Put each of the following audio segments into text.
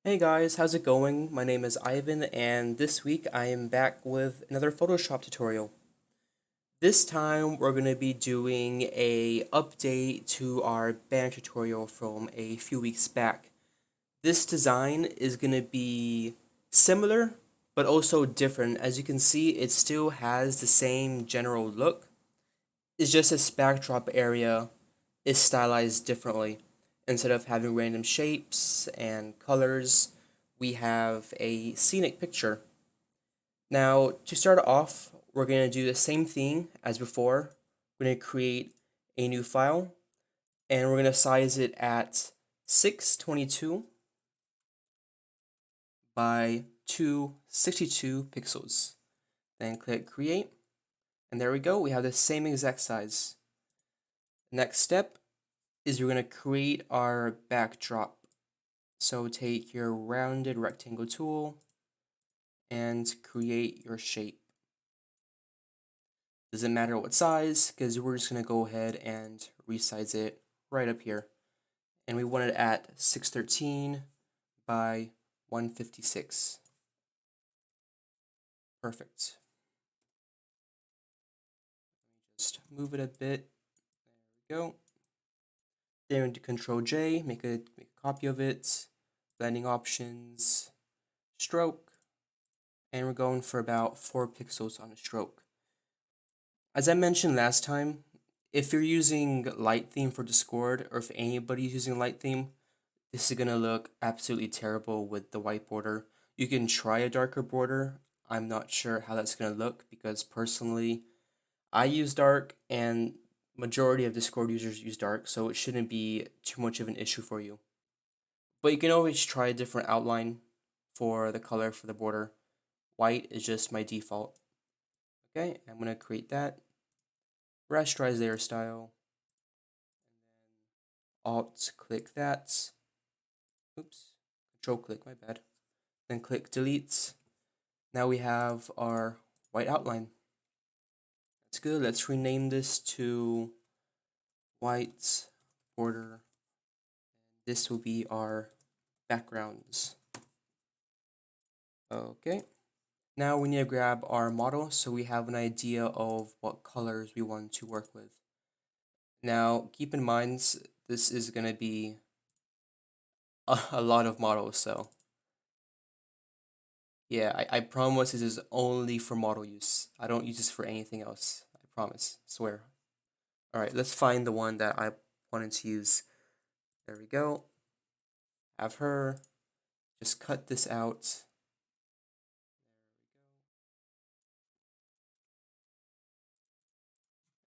Hey guys, how's it going? My name is Ivan, and this week I am back with another Photoshop tutorial. This time we're going to be doing a update to our banner tutorial from a few weeks back. This design is going to be similar, but also different. As you can see, it still has the same general look. It's just this backdrop area is stylized differently. Instead of having random shapes and colors, we have a scenic picture. Now, to start off, we're going to do the same thing as before. We're going to create a new file, and we're going to size it at 622 by 262 pixels. Then click Create, and there we go. We have the same exact size. Next step is we're going to create our backdrop. So take your rounded rectangle tool and create your shape. Doesn't matter what size, because we're just going to go ahead and resize it right up here. And we want it at 613 by 156. Perfect. Just move it a bit. There we go. Then we do Control J, make a copy of it. Blending options, stroke, and we're going for about 4 pixels on a stroke. As I mentioned last time, if you're using light theme for Discord, or if anybody's using light theme, this is gonna look absolutely terrible with the white border. You can try a darker border. I'm not sure how that's gonna look because personally, I use dark and majority of Discord users use dark, so it shouldn't be too much of an issue for you. But you can always try a different outline for the color for the border. White is just my default. Okay, I'm gonna create that. Rasterize layer style. Alt click that. Oops. Control click, my bad. Then click delete. Now we have our white outline. That's good. Let's rename this to white border. This will be our backgrounds. Okay. Now we need to grab our model so we have an idea of what colors we want to work with. Now keep in mind this is going to be a lot of models, so yeah, I promise this is only for model use. I don't use this for anything else. I promise. Swear. Alright, let's find the one that I wanted to use. There we go. Have her. Just cut this out.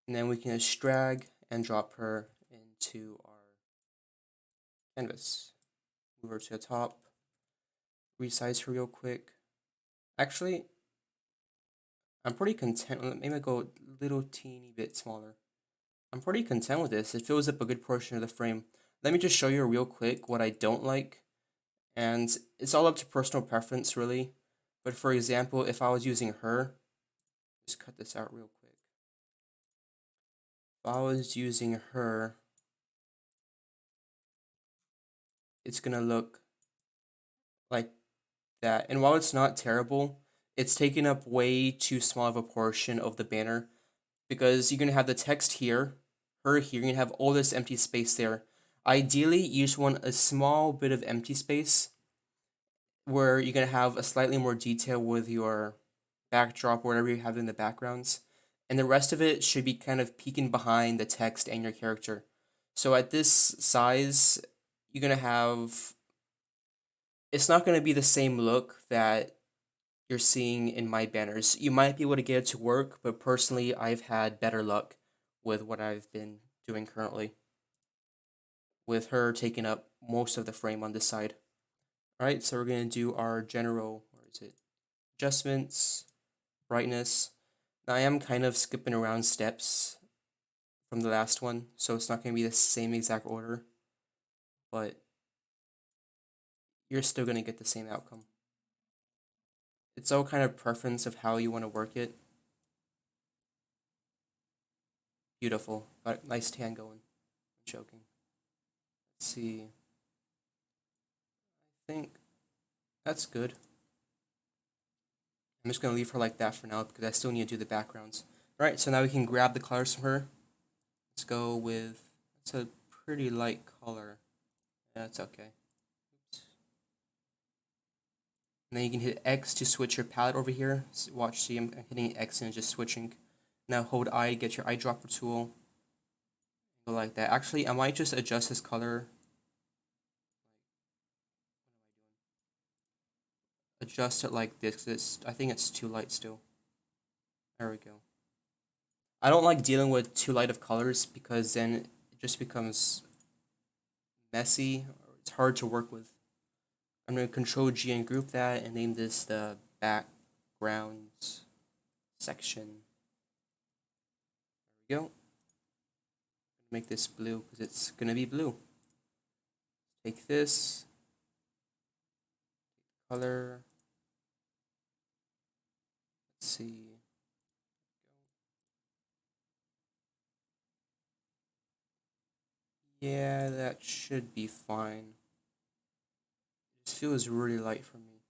And then we can just drag and drop her into our canvas. Move her to the top. Resize her real quick. Actually, I'm pretty content. Maybe I'll go a little teeny bit smaller. I'm pretty content with this. It fills up a good portion of the frame. Let me just show you real quick what I don't like. And it's all up to personal preference, really. But for example, if I was using her, just cut this out real quick. If I was using her, it's gonna look like that. And while it's not terrible, it's taking up way too small of a portion of the banner because you're gonna have the text here, her here, you're gonna have all this empty space there. Ideally, you just want a small bit of empty space where you're gonna have a slightly more detail with your backdrop or whatever you have in the backgrounds. And the rest of it should be kind of peeking behind the text and your character. So at this size, you're gonna have it's not gonna be the same look that you're seeing in my banners. You might be able to get it to work, but personally I've had better luck with what I've been doing currently. With her taking up most of the frame on this side. Alright, so we're gonna do our general, where is it? Adjustments, brightness. Now I am kind of skipping around steps from the last one, so it's not going to be the same exact order, but you're still going to get the same outcome. It's all kind of preference of how you want to work it. Beautiful. Got a nice tan going. I'm joking. Let's see. I think That's good. I'm just gonna leave her like that for now because I still need to do the backgrounds. Alright, so now we can grab the colors from her. Let's go with, it's a pretty light color. Yeah, it's okay. Oops. And then you can hit X to switch your palette over here. Watch, see, I'm hitting X and just switching. Now hold I to get your eyedropper tool. Go like that. Actually, I might just adjust this color. Adjust it like this because I think it's too light still. There we go. I don't like dealing with too light of colors because then it just becomes messy. It's hard to work with. I'm going to Control G and group that and name this the backgrounds section. There we go. Make this blue because it's going to be blue. Take this color. Let's see. Yeah, that should be fine. This feels really light for me.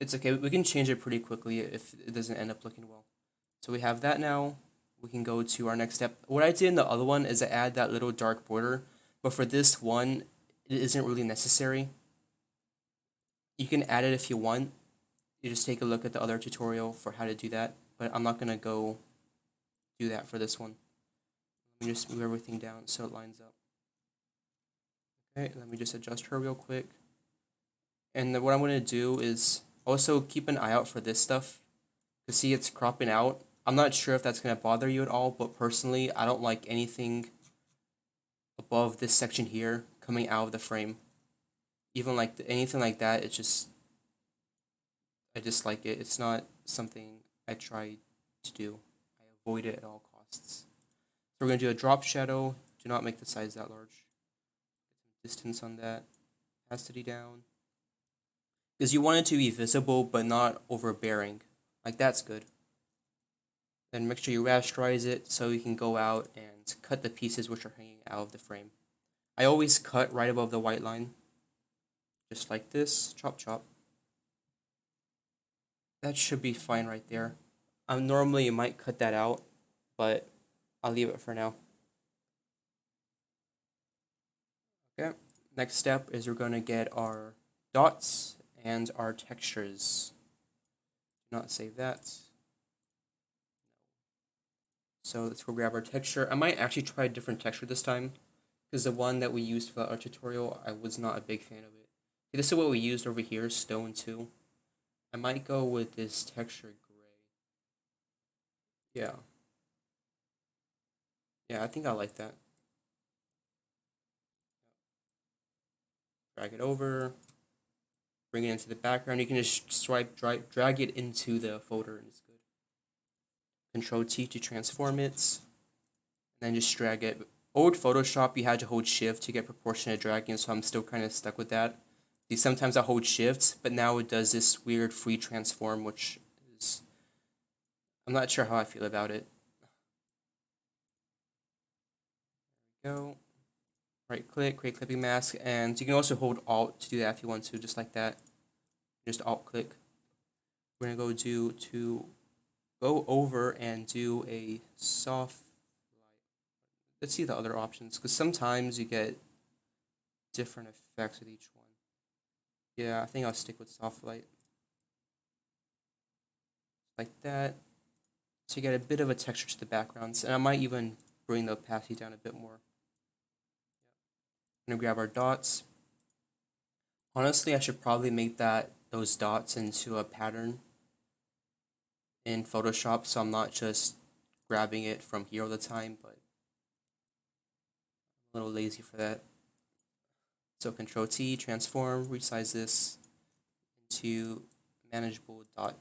It's okay, we can change it pretty quickly if it doesn't end up looking well. So we have that now. We can go to our next step. What I did in the other one is I add that little dark border, but for this one, it isn't really necessary. You can add it if you want. You just take a look at the other tutorial for how to do that, but I'm not gonna go do that for this one. Let me just move everything down so it lines up. Okay, let me just adjust her real quick. And then what I'm gonna do is also keep an eye out for this stuff. Because see, it's cropping out. I'm not sure if that's gonna bother you at all, but personally, I don't like anything above this section here coming out of the frame. Even like anything like that, it's just I dislike it. It's not something I try to do. I avoid it at all costs. So we're gonna do a drop shadow. Do not make the size that large. Get some distance on that. Opacity down. Because you want it to be visible but not overbearing. Like that's good. Then make sure you rasterize it so you can go out and cut the pieces which are hanging out of the frame. I always cut right above the white line. Just like this. Chop chop. That should be fine right there. Normally you might cut that out, but I'll leave it for now. Okay. Next step is we're going to get our dots and our textures. Do not save that. So let's go grab our texture. I might actually try a different texture this time because the one that we used for our tutorial, I was not a big fan of it. Okay, this is what we used over here, stone 2. I might go with this texture gray. Yeah. Yeah, I think I like that. Drag it over. Bring it into the background. You can just drag it into the folder and it's good. Control T to transform it. And then just drag it. Old Photoshop, you had to hold shift to get proportionate dragging, so I'm still kind of stuck with that. See, sometimes I hold shift, but now it does this weird free transform, which is, I'm not sure how I feel about it. There we go. Right click, create clipping mask, and you can also hold Alt to do that if you want to, just like that. Just Alt click. We're gonna go over and do a soft light. Let's see the other options, because sometimes you get different effects with each one. Yeah, I think I'll stick with soft light. Like that. So you get a bit of a texture to the backgrounds, and I might even bring the opacity down a bit more. I'm gonna grab our dots. Honestly, I should probably make those dots into a pattern in Photoshop, so I'm not just grabbing it from here all the time, but I'm a little lazy for that. So Control T, transform, resize this into manageable dot.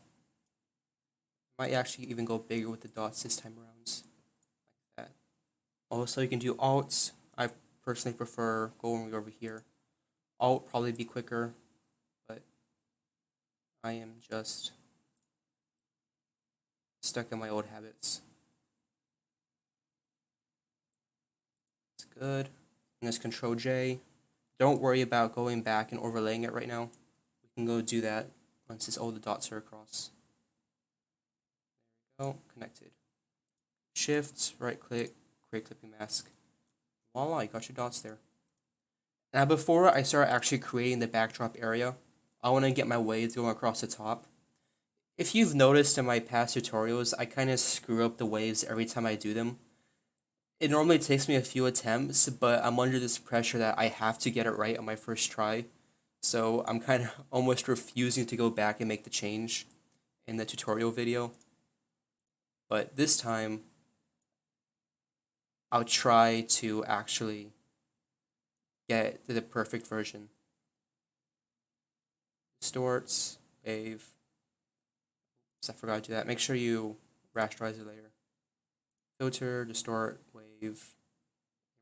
Might actually even go bigger with the dots this time around, like that. Also, you can do Alt. I personally prefer going over here. Alt probably be quicker, but I am just stuck in my old habits. It's good. And just Control J. Don't worry about going back and overlaying it right now. We can go do that once all the dots are across. There we go, connected. Shift, right click, create clipping mask. Voila, you got your dots there. Now before I start actually creating the backdrop area, I want to get my waves going across the top. If you've noticed in my past tutorials, I kind of screw up the waves every time I do them. It normally takes me a few attempts, but I'm under this pressure that I have to get it right on my first try. So I'm kind of almost refusing to go back and make the change in the tutorial video. But this time, I'll try to actually get the perfect version. Distorts, wave. I forgot to do that. Make sure you rasterize the layer. Filter, distort, wave.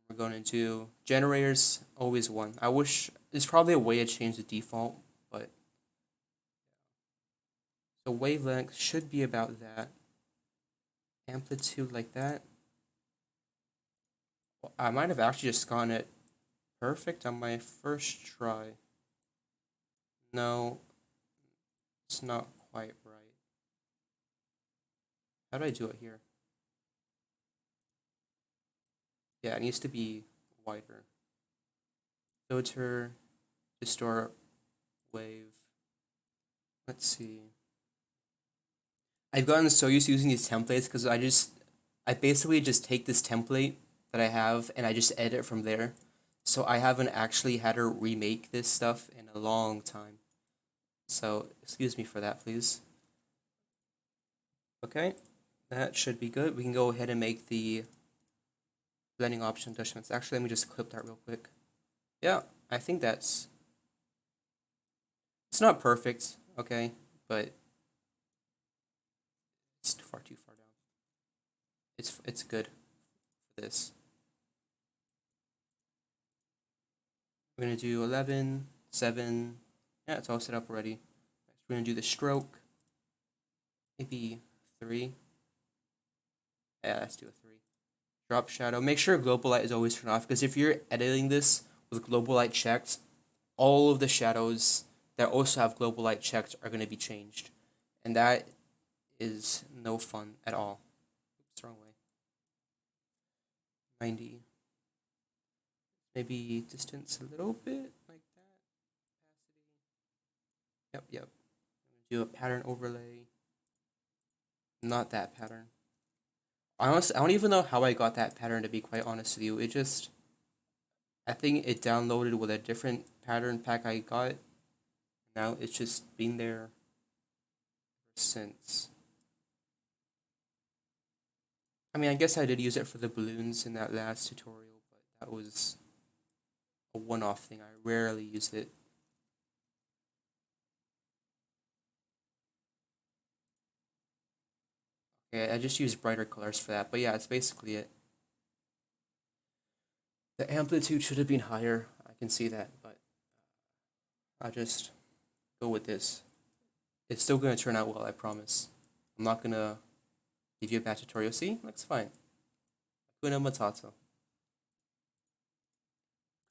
We're going into generators, always 1. I wish there's probably a way to change the default, but so wavelength should be about that. Amplitude like that. Well, I might have actually just gotten it perfect on my first try. No, it's not quite right. How do I do it here? Yeah, it needs to be wider. Filter, distort, wave. Let's see. I've gotten so used to using these templates because I basically just take this template that I have and I just edit from there. So I haven't actually had to remake this stuff in a long time. So excuse me for that, please. Okay, that should be good. We can go ahead and make the blending option adjustments. Actually, let me just clip that real quick. Yeah, I think it's not perfect, okay, but it's too far down. It's good for this. We're gonna do 11, 7. Yeah, it's all set up already. Next, we're gonna do the stroke. Maybe 3. Yeah, let's do a 3. Drop shadow. Make sure global light is always turned off because if you're editing this with global light checked, all of the shadows that also have global light checked are gonna be changed, and that is no fun at all. Oops, wrong way. 90. Maybe distance a little bit like that. Opacity. Yep. Do a pattern overlay. Not that pattern. Honestly, I don't even know how I got that pattern, to be quite honest with you. I think it downloaded with a different pattern pack I got. Now it's just been there since. I mean, I guess I did use it for the balloons in that last tutorial, but that was a one-off thing. I rarely use it. Okay, I just use brighter colors for that, but yeah, it's basically it. The amplitude should have been higher. I can see that, but I'll just go with this. It's still going to turn out well, I promise. I'm not going to give you a bad tutorial. See? Looks fine. Hakuna Matata.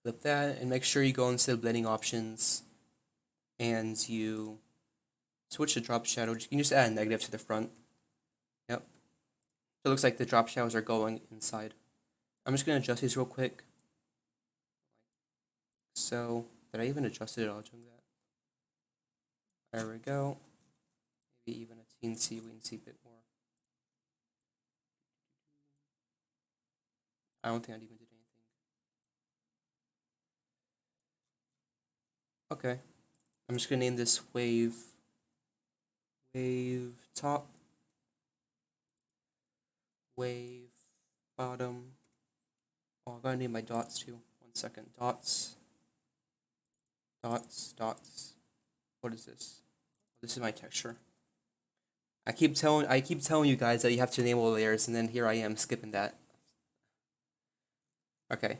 Clip that and make sure you go into the blending options and you switch to drop shadow. You can just add a negative to the front. Yep. So it looks like the drop shadows are going inside. I'm just going to adjust these real quick. So, did I even adjust it at all doing that? There we go. Maybe even a teensy weensy bit more. I don't think I even did anything. Okay. I'm just gonna name this wave top, wave bottom. Oh, I gotta name my dots too. 1 second. Dots. What is this? This is my texture. I keep telling you guys that you have to name all layers, and then here I am skipping that. Okay.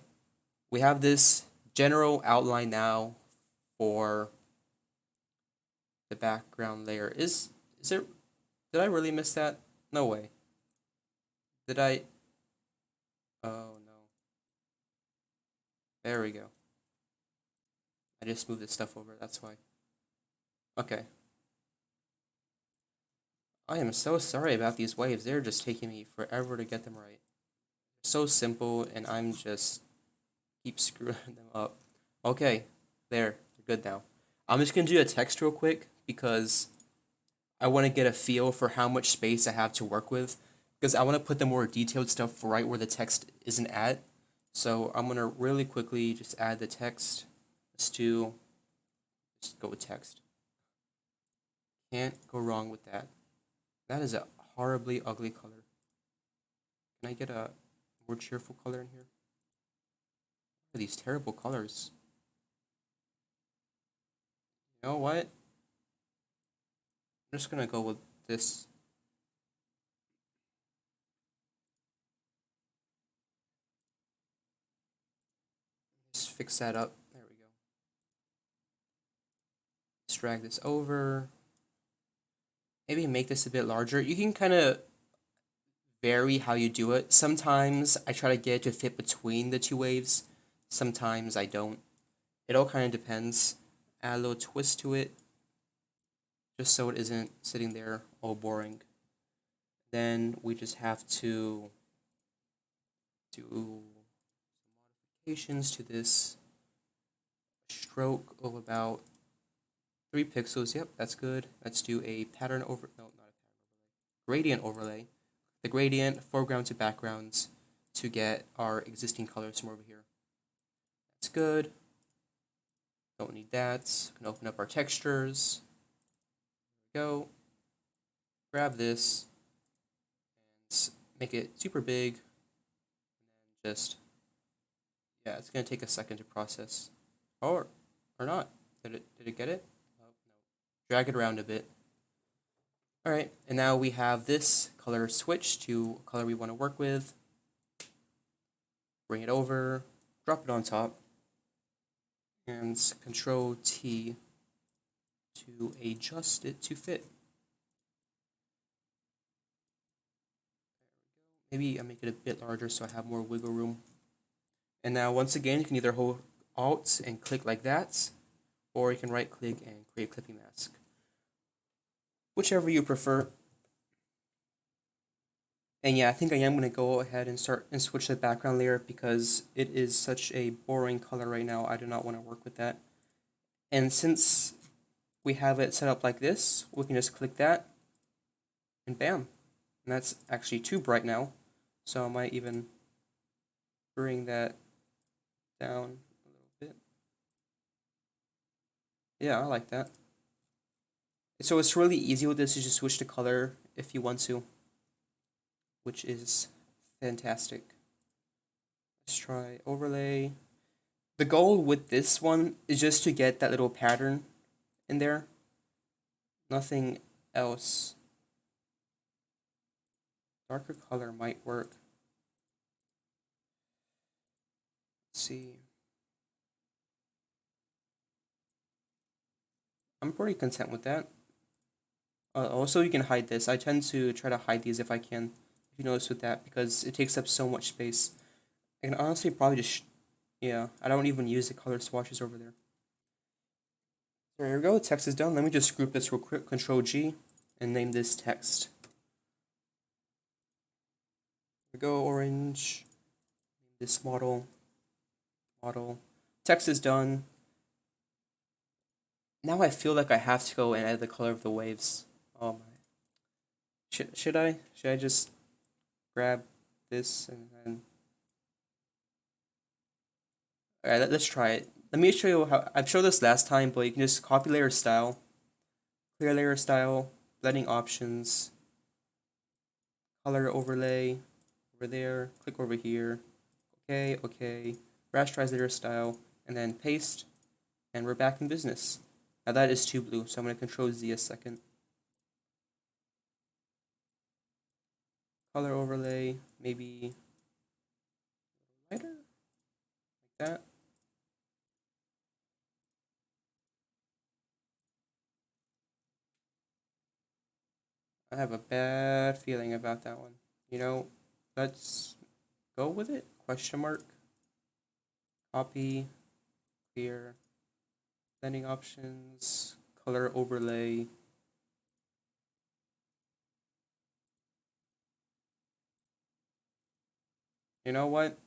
We have this general outline now for the background layer. Is it, did I really miss that? No way. Did I? Oh no. There we go. I just moved this stuff over, that's why. Okay. I am so sorry about these waves. They're just taking me forever to get them right. So simple, and I'm just keep screwing them up. Okay, there. They're good now. I'm just gonna do a text real quick because I want to get a feel for how much space I have to work with because I want to put the more detailed stuff right where the text isn't at. So I'm gonna really quickly just add the text. Just go with text. Can't go wrong with that. That is a horribly ugly color. Can I get a more cheerful color in here? What are these terrible colors? You know what? I'm just gonna go with this. Just fix that up. There we go. Let's drag this over. Maybe make this a bit larger. You can kind of vary how you do it. Sometimes I try to get it to fit between the two waves. Sometimes I don't. It all kind of depends. Add a little twist to it, just so it isn't sitting there all boring. Then we just have to do modifications to this stroke of about 3 pixels. Yep, that's good. Let's do a pattern over. No, not a pattern overlay. Gradient overlay. The gradient, foreground to backgrounds, to get our existing colors from over here. That's good. Don't need that. Can open up our textures. There we go. Grab this and make it super big. And then just, yeah, it's gonna take a second to process. Or not. Did it get it? Oh, no. Drag it around a bit. All right, and now we have this color switch to a color we want to work with. Bring it over, drop it on top, and Control T to adjust it to fit. Maybe I make it a bit larger so I have more wiggle room. And now once again, you can either hold Alt and click like that, or you can right click and create clipping mask. Whichever you prefer. And yeah, I think I am going to go ahead and start and switch the background layer because it is such a boring color right now. I do not want to work with that. And since we have it set up like this, we can just click that and bam. And that's actually too bright now. So I might even bring that down a little bit. Yeah, I like that. So it's really easy with this to just switch the color if you want to, which is fantastic. Let's try overlay. The goal with this one is just to get that little pattern in there. Nothing else. Darker color might work. Let's see. I'm pretty content with that. Also, you can hide this. I tend to try to hide these if I can. If you notice with that, because it takes up so much space. I can honestly probably just, yeah, I don't even use the color swatches over there. So there we go, text is done. Let me just group this real quick, Control G, and name this text. There we go, orange, this model. Text is done. Now I feel like I have to go and add the color of the waves. Oh my. Should I? Should I just grab this and then... Alright, let's try it. Let me show you how... I've showed this last time, but you can just copy layer style, clear layer style, blending options, color overlay, over there, click over here, okay, rasterize layer style, and then paste, and we're back in business. Now that is too blue, so I'm going to Control Z a second. Color overlay, maybe lighter, like that. I have a bad feeling about that one. You know, let's go with it. Question mark. Copy, clear, blending options, color overlay. You know what?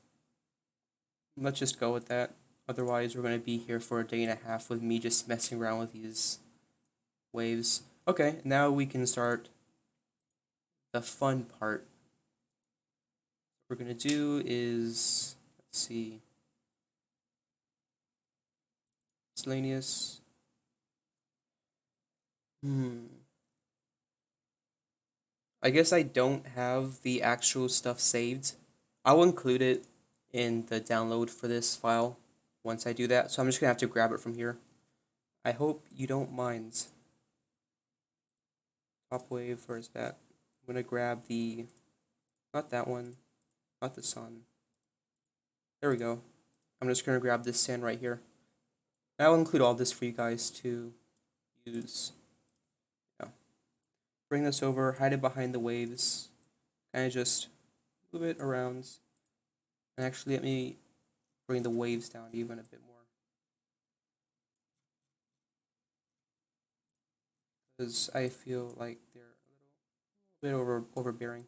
Let's just go with that. Otherwise, we're going to be here for a day and a half with me just messing around with these waves. Okay, now we can start the fun part. What we're going to do is, let's see, miscellaneous. I guess I don't have the actual stuff saved. I will include it in the download for this file once I do that. So I'm just going to have to grab it from here. I hope you don't mind. Top wave, where's that? I'm going to grab the, not that one, not the sun. There we go. I'm just going to grab this sand right here. And I'll include all this for you guys to use. Yeah. Bring this over, hide it behind the waves. Kind of just move it around. And actually, let me bring the waves down even a bit more. Because I feel like they're a little bit overbearing.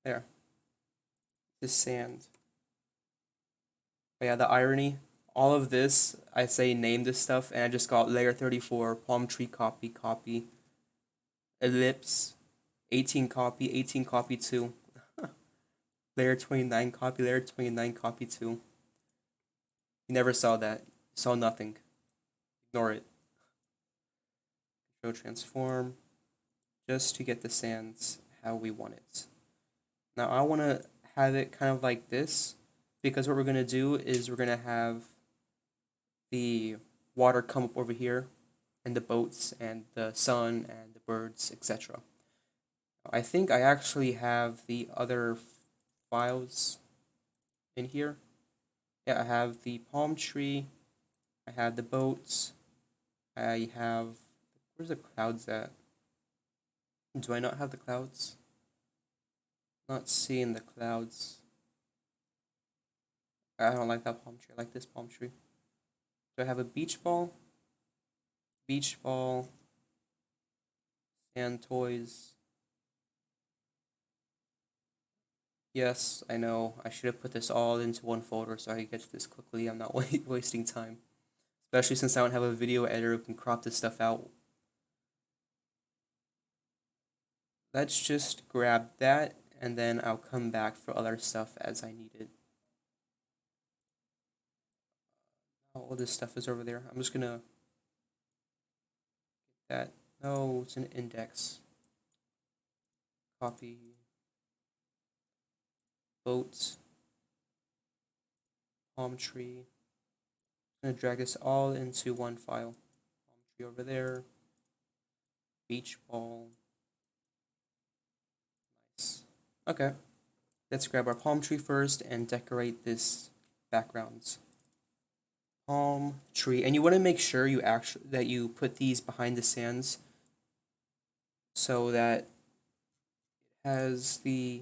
There. This sand. But yeah, the irony. All of this, I say name this stuff, and I just got layer 34, palm tree copy, copy, ellipse, 18 copy, 18 copy 2. Layer 29 copy, layer 29 copy 2. You never saw that. You saw nothing. Ignore it. Control transform. Just to get the sands how we want it. Now I want to have it kind of like this, because what we're going to do is we're going to have the water come up over here, and the boats, and the sun, and the birds, etc. I think I actually have the other files in here. Yeah, I have the palm tree, I have the boats, I have, where's the clouds at? Do I not have the clouds? Not seeing the clouds. I don't like that palm tree. I like this palm tree. Do I have a beach ball? Beach ball. Sand toys. Yes, I know. I should have put this all into one folder so I could get to this quickly. I'm not wasting time. Especially since I don't have a video editor who can crop this stuff out. Let's just grab that, and then I'll come back for other stuff as I need it. All this stuff is over there. I'm just gonna get that. No, it's an index. Copy. Boats. Palm tree. I'm gonna drag this all into one file. Palm tree over there. Beach ball. Nice. Okay. Let's grab our palm tree first and decorate this backgrounds. Palm tree, and you want to make sure that you put these behind the sands so that it has the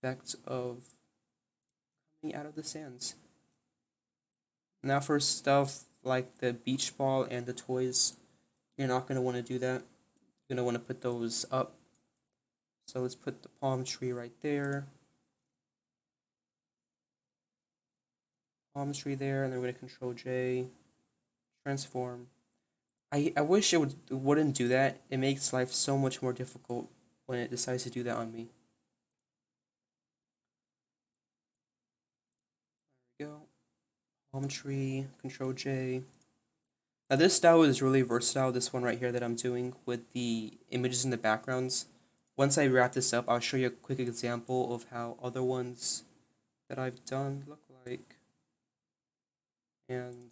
effect of coming out of the sands. Now for stuff like the beach ball and the toys, you're not going to want to do that. You're going to want to put those up. So let's put the palm tree right there. Palm tree there, and then we're going to Control J, transform. I wish it wouldn't do that. It makes life so much more difficult when it decides to do that on me. There we go. Palm tree, Control J. Now this style is really versatile, this one right here that I'm doing with the images in the backgrounds. Once I wrap this up, I'll show you a quick example of how other ones that I've done look like. And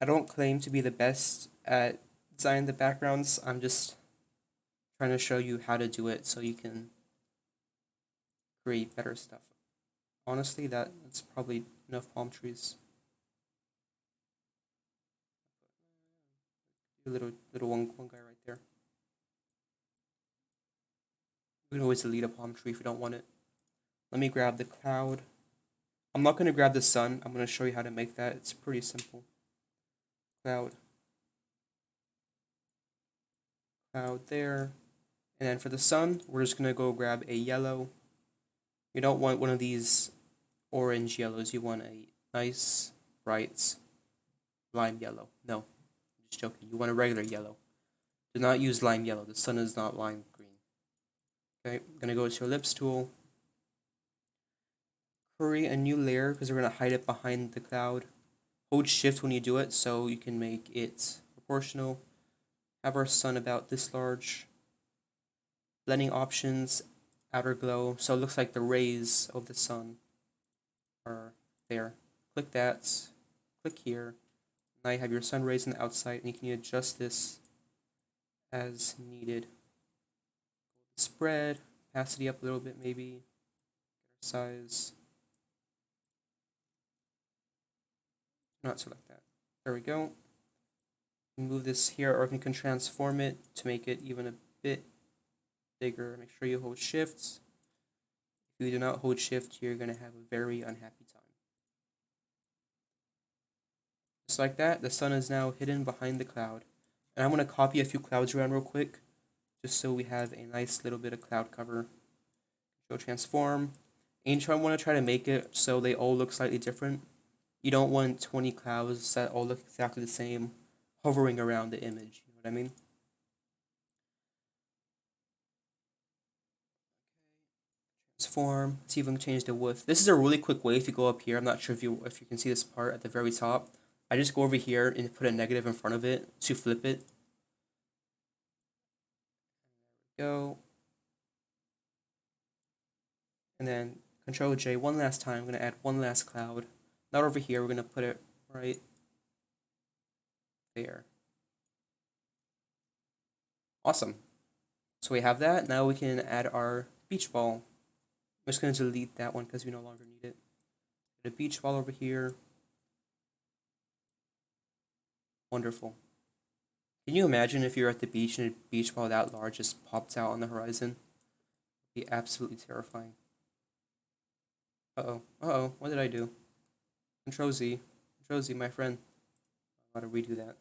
I don't claim to be the best at designing the backgrounds. I'm just trying to show you how to do it so you can create better stuff. Honestly, that's probably enough palm trees. Little one guy right there. We can always delete a palm tree if we don't want it. Let me grab the cloud. I'm not going to grab the sun. I'm going to show you how to make that. It's pretty simple. Cloud. Cloud there. And then for the sun, we're just going to go grab a yellow. You don't want one of these orange yellows. You want a nice, bright lime yellow. No, I'm just joking. You want a regular yellow. Do not use lime yellow. The sun is not lime green. Okay, I'm going to go to ellipse tool. Create a new layer because we're going to hide it behind the cloud. Hold shift when you do it so you can make it proportional. Have our sun about this large. Blending options, outer glow. So it looks like the rays of the sun are there. Click that. Click here. Now you have your sun rays on the outside, and you can adjust this as needed. Spread, opacity up a little bit maybe. Size. Not select that. There we go. Move this here, or you can transform it to make it even a bit bigger. Make sure you hold shift. If you do not hold shift, you're going to have a very unhappy time. Just like that, the sun is now hidden behind the cloud. And I'm going to copy a few clouds around real quick, just so we have a nice little bit of cloud cover. Go transform. And I want to try to make it so they all look slightly different. You don't want 20 clouds that all look exactly the same hovering around the image. You know what I mean? Transform. Let's see if we can change the width. This is a really quick way if you go up here. I'm not sure if you can see this part at the very top. I just go over here and put a negative in front of it to flip it. There we go. And then Control J one last time. I'm going to add one last cloud. Not over here. We're going to put it right there. Awesome. So we have that. Now we can add our beach ball. I'm just going to delete that one because we no longer need it. Put a beach ball over here. Wonderful. Can you imagine if you're at the beach and a beach ball that large just pops out on the horizon? It would be absolutely terrifying. Uh-oh. Uh-oh. What did I do? Control Z. Control Z, my friend. I gotta redo that.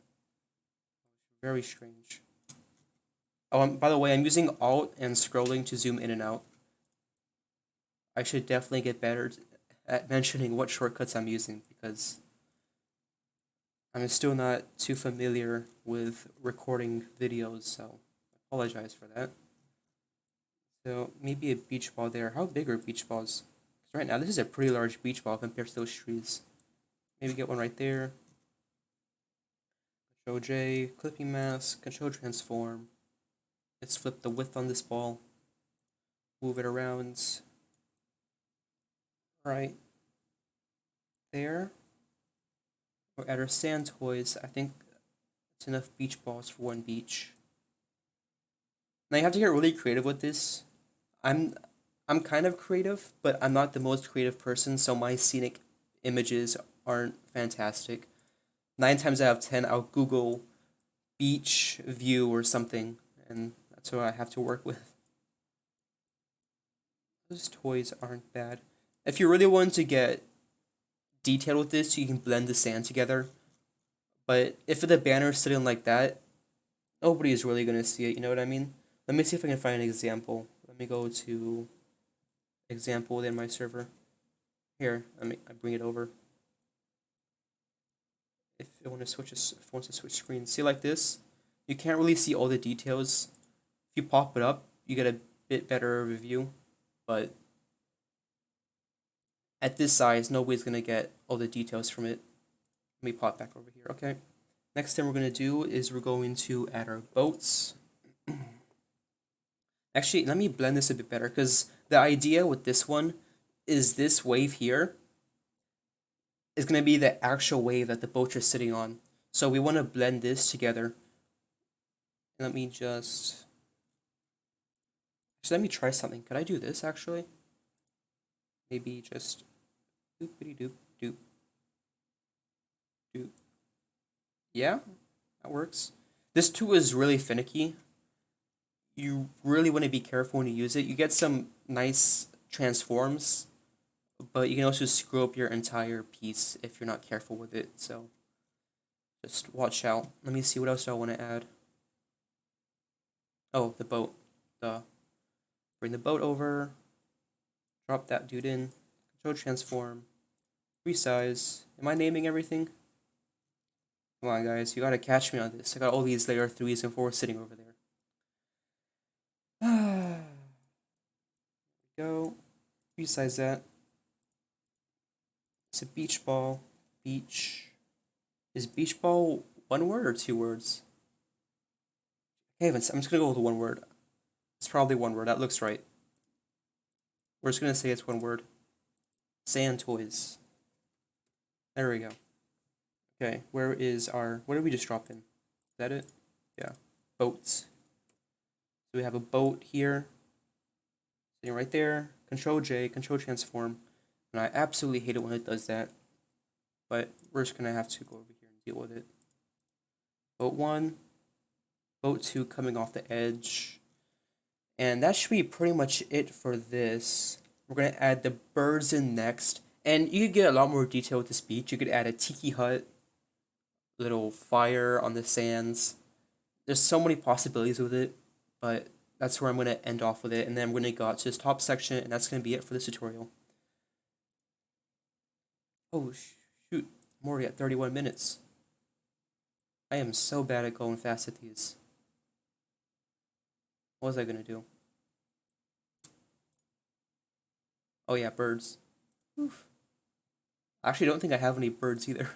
Very strange. Oh, by the way, I'm using Alt and scrolling to zoom in and out. I should definitely get better at mentioning what shortcuts I'm using because I'm still not too familiar with recording videos, so I apologize for that. So maybe a beach ball there. How big are beach balls? Because right now this is a pretty large beach ball compared to those trees. Maybe get one right there. Control J, clipping mask, Control transform. Let's flip the width on this ball. Move it around. Right there. Or at our sand toys, I think it's enough beach balls for one beach. Now you have to get really creative with this. I'm kind of creative, but I'm not the most creative person, so my scenic images aren't fantastic. 9 times out of 10, I'll Google beach view or something, and that's what I have to work with. Those toys aren't bad. If you really want to get detailed with this, you can blend the sand together. But if the banner is sitting like that, nobody is really going to see it, you know what I mean? Let me see if I can find an example. Let me go to example within my server. Here, I bring it over. If I want to switch, if I want to switch screens, see like this, you can't really see all the details. If you pop it up, you get a bit better review, but at this size, nobody's gonna get all the details from it. Let me pop back over here. Okay. Next thing we're gonna do is we're going to add our boats. Actually, let me blend this a bit better because the idea with this one is this wave here is going to be the actual wave that the boats are sitting on. So we want to blend this together. Let me just... So let me try something. Could I do this actually? Maybe just doop-a-dee-doop, doop. Doop. Yeah, that works. This tool is really finicky. You really want to be careful when you use it. You get some nice transforms but you can also screw up your entire piece if you're not careful with it, so just watch out. Let me see what else do I want to add. Oh, the boat. Bring the boat over, drop that dude in, control transform, resize. Am I naming everything? Come on, guys, you gotta catch me on this. I got all these layer 3s and 4s sitting over there. Go, resize that. It's a beach ball. Beach. Is beach ball one word or 2 words? I'm just gonna go with one word. It's probably one word. That looks right. We're just gonna say it's one word. Sand toys. There we go. Okay, where is our... What did we just drop in? Is that it? Yeah. Boats. So we have a boat here. Sitting right there. Control J, control transform. And I absolutely hate it when it does that. But we're just gonna have to go over here and deal with it. Boat 1. Boat 2 coming off the edge. And that should be pretty much it for this. We're going to add the birds in next. And you could get a lot more detail with this beach. You could add a tiki hut, little fire on the sands. There's so many possibilities with it, but that's where I'm going to end off with it. And then I'm going to go out to this top section, and that's going to be it for this tutorial. Oh, shoot. I'm already at 31 minutes. I am so bad at going fast at these. What was I going to do? Oh yeah, birds. Oof. I actually don't think I have any birds either.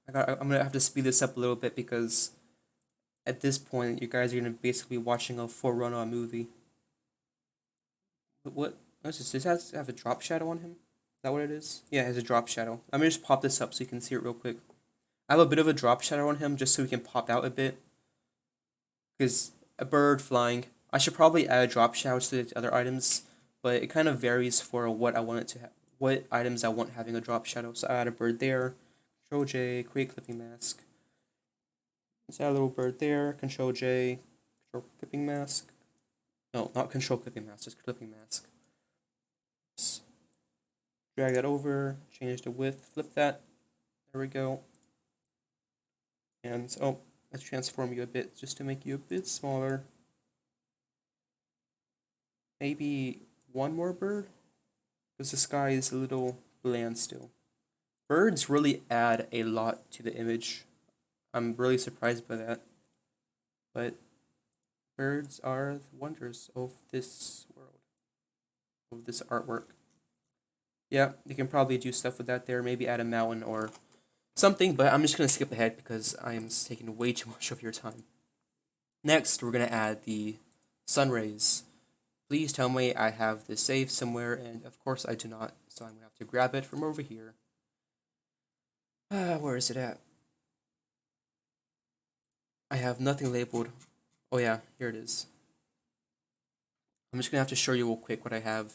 I'm gonna have to speed this up a little bit because at this point you guys are gonna basically be watching a full run on movie. What? Does this have a drop shadow on him? Is that what it is? Yeah, it has a drop shadow. I'm gonna just pop this up so you can see it real quick. I have a bit of a drop shadow on him just so he can pop out a bit. Because a bird flying. I should probably add a drop shadow to the other items, but it kind of varies for what I want it to have. What items I want having a drop shadow. So I add a bird there. Control J, create clipping mask. Let's add a little bird there. Control J, control clipping mask. No, not control clipping mask, just clipping mask. Just drag that over, change the width, flip that. There we go. And oh, let's transform you a bit just to make you a bit smaller. Maybe one more bird? Because the sky is a little bland still. Birds really add a lot to the image. I'm really surprised by that. But birds are the wonders of this world, of this artwork. Yeah, you can probably do stuff with that there. Maybe add a mountain or something, but I'm just going to skip ahead because I am taking way too much of your time. Next, we're going to add the sun rays. Please tell me I have this saved somewhere, and of course I do not, so I'm going to have to grab it from over here. Where is it at? I have nothing labeled. Oh yeah, here it is. I'm just going to have to show you real quick what I have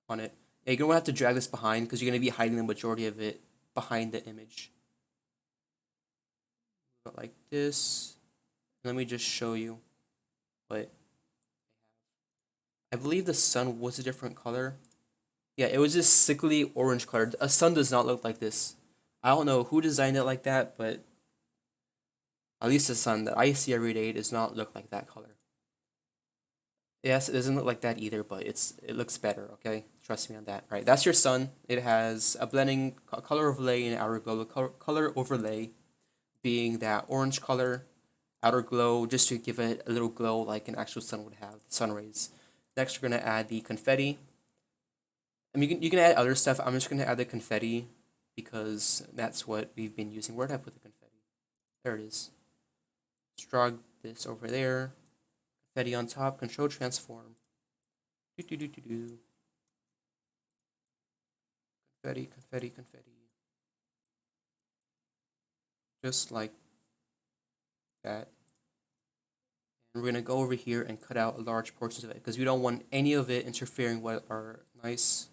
on it. Yeah, you're going to have to drag this behind because you're going to be hiding the majority of it behind the image. But like this. Let me just show you what I believe the sun was a different color. Yeah, it was this sickly orange color. A sun does not look like this. I don't know who designed it like that, but at least the sun that I see every day does not look like that color. Yes, it doesn't look like that either, but it looks better, okay? Trust me on that. Right, that's your sun. It has a blending color overlay and outer glow. The color overlay being that orange color, outer glow, just to give it a little glow like an actual sun would have, the sun rays. Next, we're going to add the confetti. I mean, you can add other stuff. I'm just going to add the confetti because that's what we've been using. Where did I put the confetti? There it is. Let's drag this over there. Confetti on top. Control transform. Confetti, confetti, confetti. Just like that. And we're going to go over here and cut out large portions of it because we don't want any of it interfering with our nice,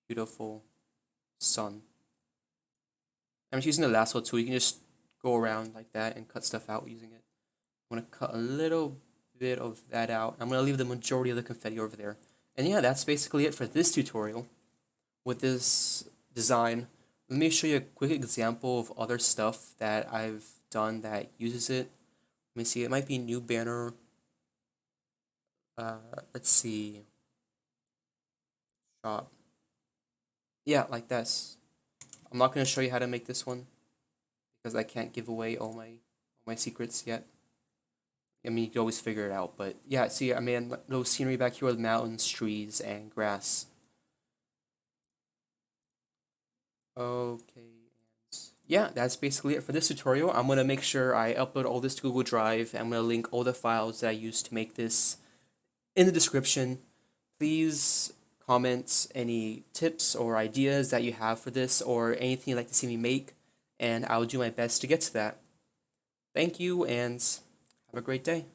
beautiful sun. I'm just using the lasso tool. You can just go around like that and cut stuff out using it. I'm going to cut a little bit of that out. I'm going to leave the majority of the confetti over there. And yeah, that's basically it for this tutorial. with this design. Let me show you a quick example of other stuff that I've done that uses it. Let me see, it might be new banner. Let's see, shop. Yeah, like this. I'm not gonna show you how to make this one because I can't give away all my secrets yet. I mean, you can always figure it out, but yeah, see, I mean, little scenery back here with mountains, trees, and grass. Okay, yeah, that's basically it for this tutorial. I'm gonna make sure I upload all this to Google Drive. I'm gonna link all the files that I used to make this in the description. Please comment any tips or ideas that you have for this or anything you'd like to see me make, and I'll do my best to get to that. Thank you, and have a great day.